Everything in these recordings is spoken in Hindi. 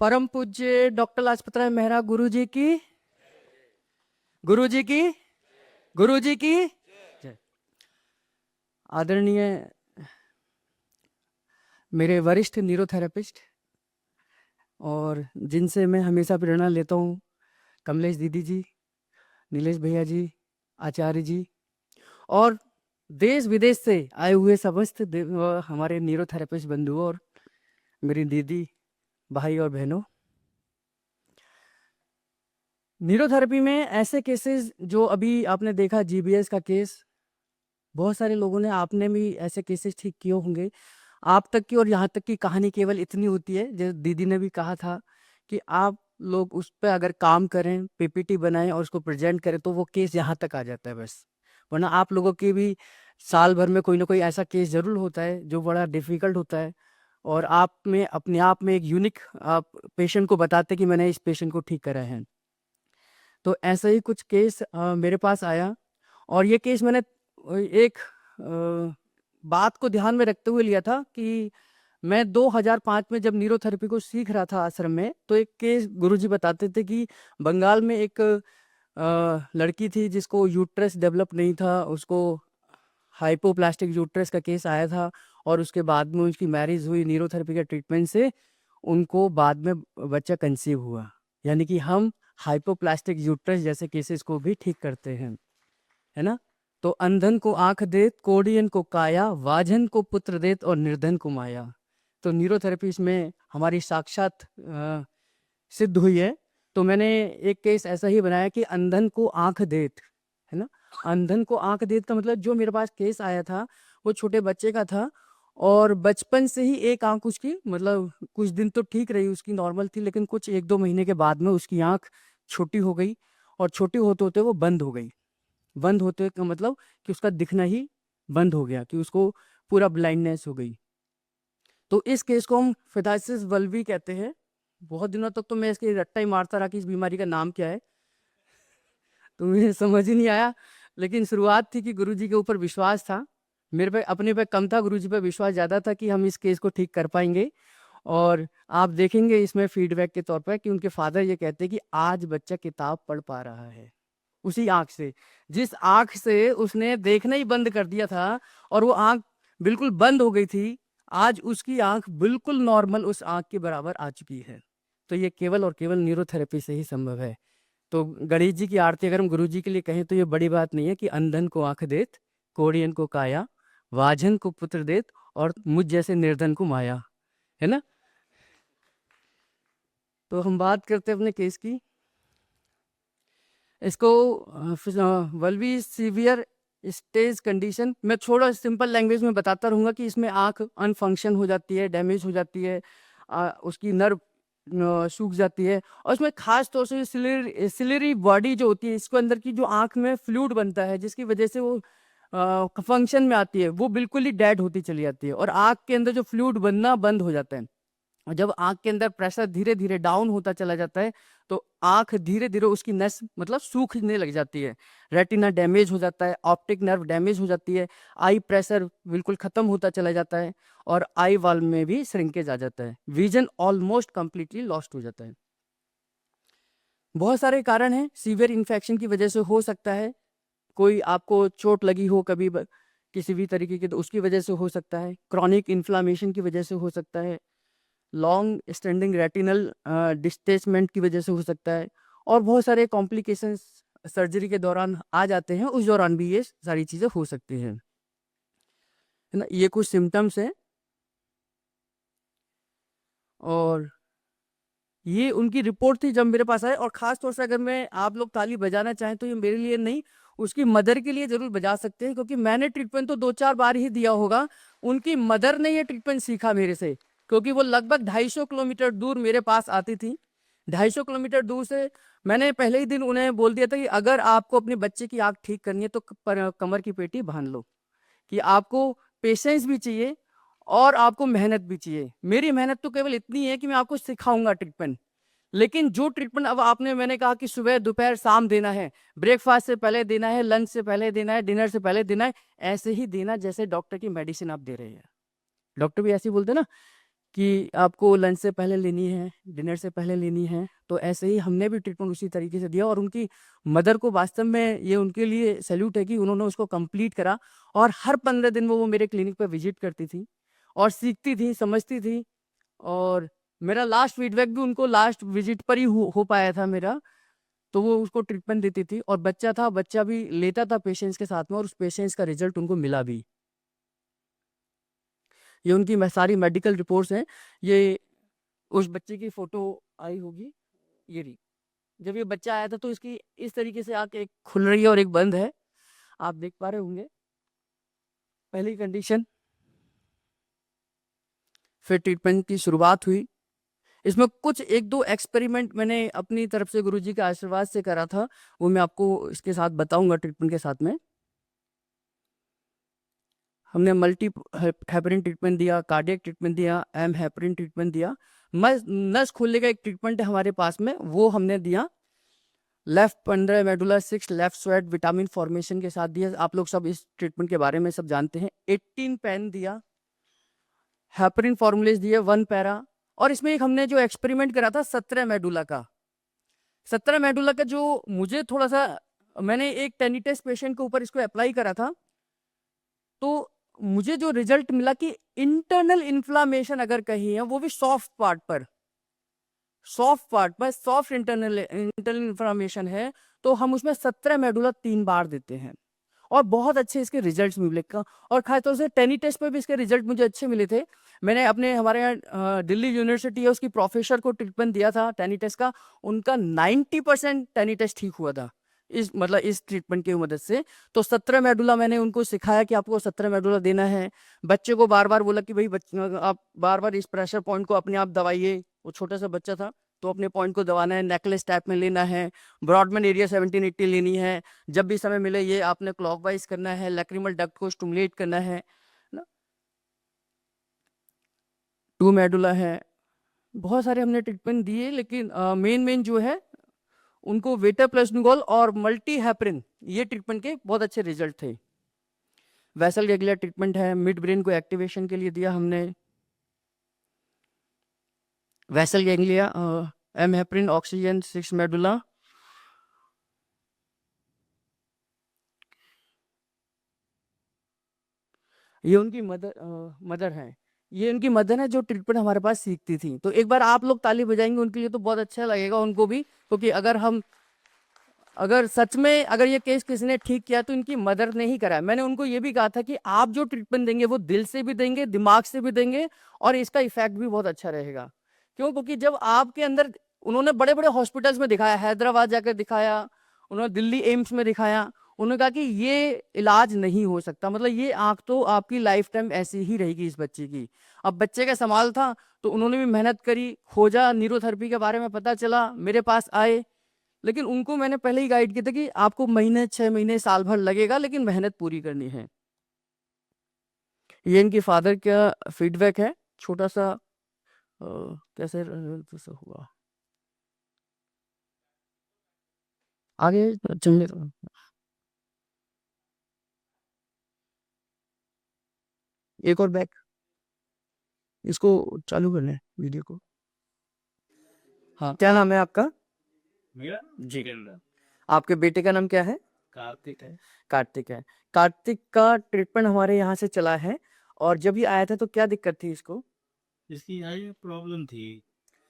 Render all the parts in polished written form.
परम पूज्य डॉक्टर लाजपत राय मेहरा गुरु जी की, गुरु जी की, गुरु जी की जय। आदरणीय मेरे वरिष्ठ न्यूरोथेरेपिस्ट और जिनसे मैं हमेशा प्रेरणा लेता हूँ, कमलेश दीदी जी, नीलेश भैया जी, आचार्य जी और देश विदेश से आए हुए समस्त हमारे न्यूरोथेरेपिस्ट बंधुओं और मेरी दीदी, भाई और बहनों। न्यूरोथेरेपी में ऐसे केसेस जो अभी आपने देखा, जीबीएस का केस, बहुत सारे लोगों ने, आपने भी ऐसे केसेस ठीक किए होंगे। आप तक की और यहाँ तक की कहानी केवल इतनी होती है, जैसे दीदी ने भी कहा था कि आप लोग उस पर अगर काम करें, पीपीटी बनाएं और उसको प्रेजेंट करें तो वो केस यहाँ तक आ जाता है बस। वरना आप लोगों की भी साल भर में कोई ना कोई ऐसा केस जरूर होता है जो बड़ा डिफिकल्ट होता है और आप में अपने आप में एक यूनिक आप पेशेंट को बताते कि मैंने इस पेशेंट को ठीक करा है। तो ऐसा ही कुछ केस मेरे पास आया और ये केस मैंने एक बात को ध्यान में रखते हुए लिया था कि मैं 2005 में जब न्यूरोथेरेपी को सीख रहा था आश्रम में, तो एक केस गुरुजी बताते थे कि बंगाल में एक लड़की थी जिसको यूट्रस डेवलप नहीं था, उसको हाइपोप्लास्टिक यूट्रस का केस आया था और उसके बाद में उसकी मैरिज हुई, न्यूरोथेरेपी के ट्रीटमेंट से उनको बाद में बच्चा कंसीव हुआ। यानी कि हम हाइपोप्लास्टिक यूट्रस जैसे केसेस को भी ठीक करते हैं, है ना। तो अंधन को आंख देत, कोढ़ियन को काया, वाजन को पुत्र देत और निर्धन को माया। तो न्यूरोथेरेपी इसमें हमारी साक्षात सिद्ध हुई है। तो मैंने एक केस ऐसा ही बनाया कि अंधन को आंख देत, है ना। अंधन को आंख देत का मतलब, जो मेरे पास केस आया था वो छोटे बच्चे का था और बचपन से ही एक आंख उसकी, मतलब कुछ दिन तो ठीक रही, उसकी नॉर्मल थी, लेकिन कुछ 1-2 महीने के बाद में उसकी आंख छोटी हो गई और छोटी होते होते वो बंद हो गई। बंद होते का मतलब कि उसका दिखना ही बंद हो गया, कि उसको पूरा ब्लाइंडनेस हो गई। तो इस केस को हम फिथाइसिस वल्वी कहते हैं। बहुत दिनों तक तो मैं इसकी रट्टा ही मारता रहा कि इस बीमारी का नाम क्या है, तो मुझे समझ ही नहीं आया। लेकिन शुरुआत थी कि गुरुजी के ऊपर विश्वास था, मेरे पे अपने पे कम था, गुरुजी पे विश्वास ज़्यादा था कि हम इस केस को ठीक कर पाएंगे। और आप देखेंगे इसमें फीडबैक के तौर पर कि उनके फादर ये कहते हैं कि आज बच्चा किताब पढ़ पा रहा है उसी आंख से, जिस आंख से उसने देखना ही बंद कर दिया था और वो आंख बिल्कुल बंद हो गई थी, आज उसकी आंख बिल्कुल नॉर्मल उस आंख के बराबर आ चुकी है। तो ये केवल और केवल न्यूरोथेरेपी से ही संभव है। तो गणेश जी की आरती अगर हम गुरु जी के लिए कहें तो ये बड़ी बात नहीं है कि अंधन को आंख देत, कोढ़ियन को काया, वाजन को पुत्र देत और मुझ जैसे निर्धन को माया, है ना। तो हम बात करते हैं अपने केस की। इसको वल्वी सीवियर स्टेज कंडीशन, मैं थोड़ा सिंपल लैंग्वेज में बताता रहूँगा कि इसमें आँख अनफंक्शन हो जाती है, डैमेज हो जाती है, उसकी नर्व सूख जाती है और इसमें खास तौर से सिलरी बॉडी जो होती है, इसके अंदर की जो आँख में फ्लूइड बनता है जिसकी वजह से वो फंक्शन में आती है, वो बिल्कुल ही डेड होती चली जाती है और आँख के अंदर जो फ्लूइड बनना बंद हो जाता है। और जब आंख के अंदर प्रेशर धीरे धीरे डाउन होता चला जाता है तो आंख धीरे धीरे उसकी नस मतलब सूखने लग जाती है, रेटिना डैमेज हो जाता है, ऑप्टिक नर्व डैमेज हो जाती है, आई प्रेशर बिल्कुल खत्म होता चला जाता है और आई वाल में भी श्रिंकेज आ जाता है, विजन ऑलमोस्ट कंप्लीटली लॉस्ट हो जाता है। बहुत सारे कारण हैं, सीवियर इन्फेक्शन की वजह से हो सकता है, कोई आपको चोट लगी हो कभी किसी भी तरीके की तो उसकी वजह से हो सकता है, क्रॉनिक इन्फ्लामेशन की वजह से हो सकता है, लॉन्ग स्टैंडिंग रेटिनल डिस्टेचमेंट की वजह से हो सकता है और बहुत सारे कॉम्प्लिकेशंस सर्जरी के दौरान आ जाते हैं, उस दौरान भी ये सारी चीज़ें हो सकती हैं, है ना। ये कुछ सिम्टम्स हैं और ये उनकी रिपोर्ट थी जब मेरे पास आए। और ख़ास तौर से अगर मैं, आप लोग ताली बजाना चाहें तो ये मेरे लिए नहीं, उसकी मदर के लिए ज़रूर बजा सकते हैं, क्योंकि मैंने ट्रीटमेंट तो 2-4 बार ही दिया होगा, उनकी मदर ने ये ट्रीटमेंट सीखा मेरे से, क्योंकि वो लगभग 250 किलोमीटर दूर मेरे पास आती थी। 250 किलोमीटर दूर से मैंने पहले ही दिन उन्हें बोल दिया था कि अगर आपको अपने बच्चे की आँख ठीक करनी है तो कमर की पेटी बांध लो, कि आपको पेशेंस भी चाहिए और आपको मेहनत भी चाहिए। मेरी मेहनत तो केवल इतनी है कि मैं आपको सिखाऊंगा ट्रीटमेंट, लेकिन जो ट्रीटमेंट अब आपने, मैंने कहा कि सुबह दोपहर शाम देना है, ब्रेकफास्ट से पहले देना है, लंच से पहले देना है, डिनर से पहले देना है, ऐसे ही देना जैसे डॉक्टर की मेडिसिन आप दे रहे हैं। डॉक्टर भी ऐसे ही बोलते हैं ना कि आपको लंच से पहले लेनी है, डिनर से पहले लेनी है। तो ऐसे ही हमने भी ट्रीटमेंट उसी तरीके से दिया और उनकी मदर को वास्तव में ये उनके लिए सैल्यूट है कि उन्होंने उसको कंप्लीट करा। और हर 15 दिन वो मेरे क्लिनिक पे विजिट करती थी और सीखती थी, समझती थी। और मेरा लास्ट फीडबैक भी उनको लास्ट विजिट पर ही हो पाया था मेरा। तो वो उसको ट्रीटमेंट देती थी और बच्चा था, बच्चा भी लेता था पेशेंट्स के साथ में और उस पेशेंट्स का रिजल्ट उनको मिला भी। ये उनकी सारी मेडिकल रिपोर्ट्स हैं। ये उस बच्चे की फोटो आई होगी, ये रही। जब ये बच्चा आया था तो इसकी इस तरीके से आंख एक खुल रही है और एक बंद है, आप देख पा रहे होंगे। पहली कंडीशन। फिर ट्रीटमेंट की शुरुआत हुई। इसमें कुछ एक दो एक्सपेरिमेंट मैंने अपनी तरफ से गुरुजी के आशीर्वाद से करा था, वो मैं आपको इसके साथ बताऊंगा ट्रीटमेंट के साथ में। हमने मल्टी हेपरिन ट्रीटमेंट दिया, कार्डियक ट्रीटमेंट दिया, एम हेपरिन ट्रीटमेंट दिया। नस खोलने का एक ट्रीटमेंट है हमारे पास में, वो हमने दिया। Left 15 medulla 6 left sweat vitamin formation के साथ दिया। आप लोग सब इस ट्रीटमेंट के बारे में सब जानते हैं। 18 पेन दिया, हेपरिन फॉर्मुलेज दिए 1 पैरा। और इसमें एक हमने जो एक्सपेरिमेंट करा था 17 मेडुला का। 17 मेडुला का जो मुझे थोड़ा सा, मैंने एक टेनिटस पेशेंट के ऊपर इसको अप्लाई करा था, तो मुझे जो रिजल्ट मिला कि इंटरनल इन्फ्लामेशन अगर कहीं है, वो भी सॉफ्ट पार्ट पर, सॉफ्ट इंटरनल इन्फ्लामेशन है, तो हम उसमें 17 मेडुला 3 बार देते हैं और बहुत अच्छे इसके रिजल्ट्स मिले। और खासतौर से टेनी टेस्ट पे भी इसके रिजल्ट मुझे अच्छे मिले थे। मैंने अपने हमारे यहाँ दिल्ली यूनिवर्सिटी है उसकी प्रोफेसर को ट्रीटमेंट दिया था टेनी टेस्ट का, उनका 90% टेनी टेस्ट ठीक हुआ था इस ट्रीटमेंट की मदद से। तो 17 मेडुला मैंने उनको सिखाया कि आपको 17 मेडुला देना है। बच्चे को बार बार बोला कि भाई आप बार बार इस प्रेशर पॉइंट को अपने आप दबाइए। वो छोटा सा बच्चा था, तो अपने पॉइंट को दबाना है, नेकलेस टाइप में लेना है, ब्रॉडमैन एरिया 1780 लेनी है। जब भी समय मिले ये आपने क्लॉकवाइज करना है, लैक्रिमल डक्ट को स्टिमुलेट करना है ना। 2 मेडुला है। बहुत सारे हमने ट्रीटमेंट दिए, लेकिन मेन जो है उनको वेटा प्लस निगोल और मल्टी हैपरिन, ये ट्रीटमेंट के बहुत अच्छे रिजल्ट थे। वेसल गैंग्लिया ट्रीटमेंट है, मिड ब्रेन को एक्टिवेशन के लिए दिया हमने। Basal ganglia, M heparin, oxygen 6 medulla. ये उनकी मदर है। ये उनकी मदर है जो ट्रीटमेंट हमारे पास सीखती थी। तो एक बार आप लोग ताली बजाएंगे उनके लिए तो बहुत अच्छा लगेगा उनको भी, क्योंकि अगर सच में अगर ये केस किसी ने ठीक किया तो इनकी मदर ने ही करा। मैंने उनको ये भी कहा था कि आप जो ट्रीटमेंट देंगे वो दिल से भी देंगे, दिमाग से भी देंगे, और इसका इफेक्ट भी बहुत अच्छा रहेगा। क्यों? क्योंकि जब आपके अंदर, उन्होंने बड़े बड़े हॉस्पिटल्स में दिखाया, हैदराबाद जाकर दिखाया, उन्होंने दिल्ली एम्स में दिखाया, उन्होंने कहा कि ये इलाज नहीं हो सकता, मतलब ये आंख तो आपकी लाइफ टाइम ऐसी ही रहेगी इस बच्चे की। अब बच्चे का सवाल था तो उन्होंने भी मेहनत करी, खोजा, न्यूरोथेरेपी के बारे में पता चला, मेरे पास आए। लेकिन उनको मैंने पहले ही गाइड किया था कि आपको महीने, 6 महीने, साल भर लगेगा, लेकिन मेहनत पूरी करनी है। ये इनकी फादर का फीडबैक है, छोटा सा कैसे तो हुआ आगे चलने दो। एक और बैक, इसको चालू कर लें वीडियो को। हाँ, क्या नाम है आपका? मेरा जी। जितेंद्र। आपके बेटे का नाम क्या है? कार्तिक है। कार्तिक है। कार्तिक का ट्रीटमेंट हमारे यहाँ से चला है। और जब ये आया था तो क्या दिक्कत थी इसको? इसकी आई प्रॉब्लम थी,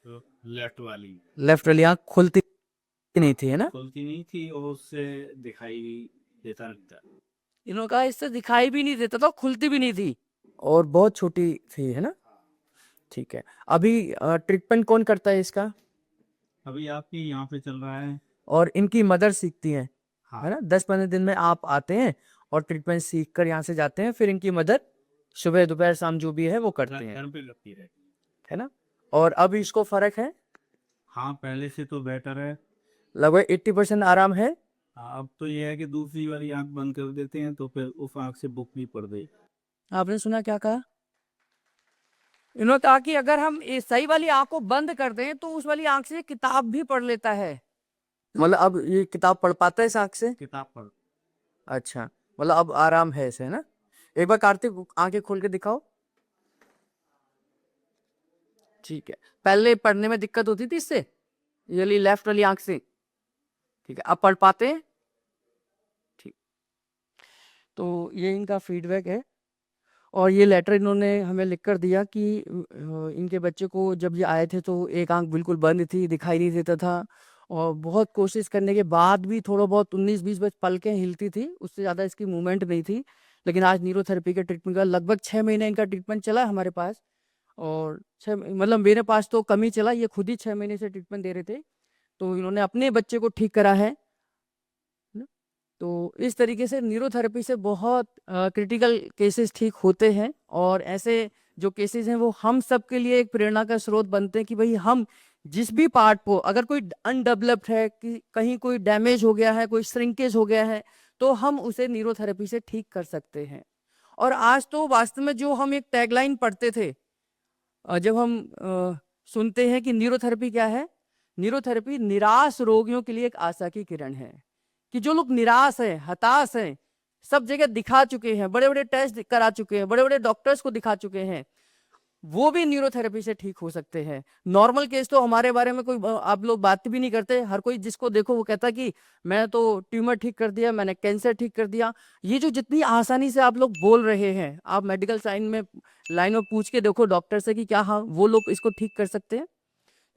तो लेफ्ट वाली लेफ्ट वाली आंख खुलती नहीं थी, है ना? खुलती नहीं थी और उससे दिखाई देता नहीं था। इन्होंने कहा इससे दिखाई भी नहीं देता था, खुलती भी नहीं थी, और बहुत छोटी थी, है ना? ठीक है। अभी ट्रीटमेंट कौन करता है इसका? अभी आपके यहाँ पे चल रहा है। और इनकी मदर सीखती है हाँ, है ना? 10-15 दिन में आप आते हैं और ट्रीटमेंट सीख कर यहाँ से जाते हैं, फिर इनकी मदर सुबह दोपहर शाम जो भी है वो करते हैं, घर पे लगती है। है ना? और अब इसको फर्क है, हाँ, पहले से तो बेटर है। लगभग 80% आराम है। हाँ, अब तो ये है कि दूसरी वाली आंख बंद कर देते हैं तो फिर उस आंख से बुक नहीं पड़ गई। आपने सुना क्या कहा? इन्होंने कहा कि अगर हम इस सही वाली आंख को बंद कर दें तो उस वाली आंख से किताब भी पढ़ लेता है। मतलब अब ये किताब पढ़ पाता है इस आंख से? किताब पढ़। अच्छा, मतलब अब आराम है इसे, है ना? एक बार कार्तिक आंखें खोल के दिखाओ। ठीक है। पहले पढ़ने में दिक्कत होती थी इससे, ये लेफ्ट वाली आंख से? ठीक है, अब पढ़ पाते हैं? ठीक। तो ये इनका फीडबैक है और ये लेटर इन्होंने हमें लिख कर दिया कि इनके बच्चे को जब ये आए थे तो एक आंख बिल्कुल बंद थी, दिखाई नहीं देता था और बहुत कोशिश करने के बाद भी थोड़ा बहुत 19-20 बस पलकें हिलती थी, उससे ज़्यादा इसकी मूवमेंट नहीं थी। लेकिन आज न्यूरोथेरेपी के ट्रीटमेंट का लगभग 6 महीने इनका ट्रीटमेंट चला है हमारे पास और 6 मतलब मेरे पास तो कम ही चला, ये खुद ही 6 महीने से ट्रीटमेंट दे रहे थे। तो इन्होंने अपने बच्चे को ठीक करा है ना? तो इस तरीके से न्यूरोथेरेपी से बहुत क्रिटिकल केसेस ठीक होते हैं और ऐसे जो केसेस हैं वो हम सब के लिए एक प्रेरणा का स्रोत बनते हैं कि भाई हम जिस भी पार्ट को अगर कोई अनडेवलप्ड है कि कहीं कोई डैमेज हो गया है, कोई श्रिंकेज हो गया है, तो हम उसे न्यूरोथेरेपी से ठीक कर सकते हैं। और आज तो वास्तव में जो हम एक टैगलाइन पढ़ते थे जब हम सुनते हैं कि न्यूरोथेरेपी क्या है, न्यूरोथेरेपी निराश रोगियों के लिए एक आशा की किरण है। कि जो लोग निराश हैं, हताश हैं, सब जगह दिखा चुके हैं, बड़े-बड़े टेस्ट करा चुके हैं, बड़े-बड़े डॉक्टर्स को दिखा चुके हैं, वो भी न्यूरोथेरेपी से ठीक हो सकते हैं। नॉर्मल केस तो हमारे बारे में कोई आप लोग बात भी नहीं करते। हर कोई जिसको देखो वो कहता कि मैं तो ट्यूमर ठीक कर दिया, मैंने कैंसर ठीक कर दिया। ये जो जितनी आसानी से आप लोग बोल रहे हैं, आप मेडिकल लाइन में पूछ के देखो डॉक्टर से कि क्या हाँ, वो लोग इसको ठीक कर सकते हैं?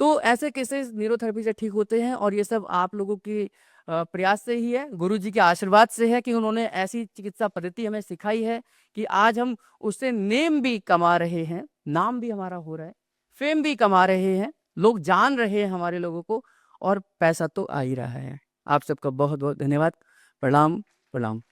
तो ऐसे केसेस न्यूरोथेरेपी से ठीक होते हैं और ये सब आप लोगों की प्रयास से ही है, गुरुजी के आशीर्वाद से है कि उन्होंने ऐसी चिकित्सा पद्धति हमें सिखाई है कि आज हम उससे नेम भी कमा रहे हैं, नाम भी हमारा हो रहा है, फेम भी कमा रहे हैं, लोग जान रहे हैं हमारे लोगों को और पैसा तो आ ही रहा है। आप सबका बहुत-बहुत धन्यवाद। प्रणाम, प्रणाम।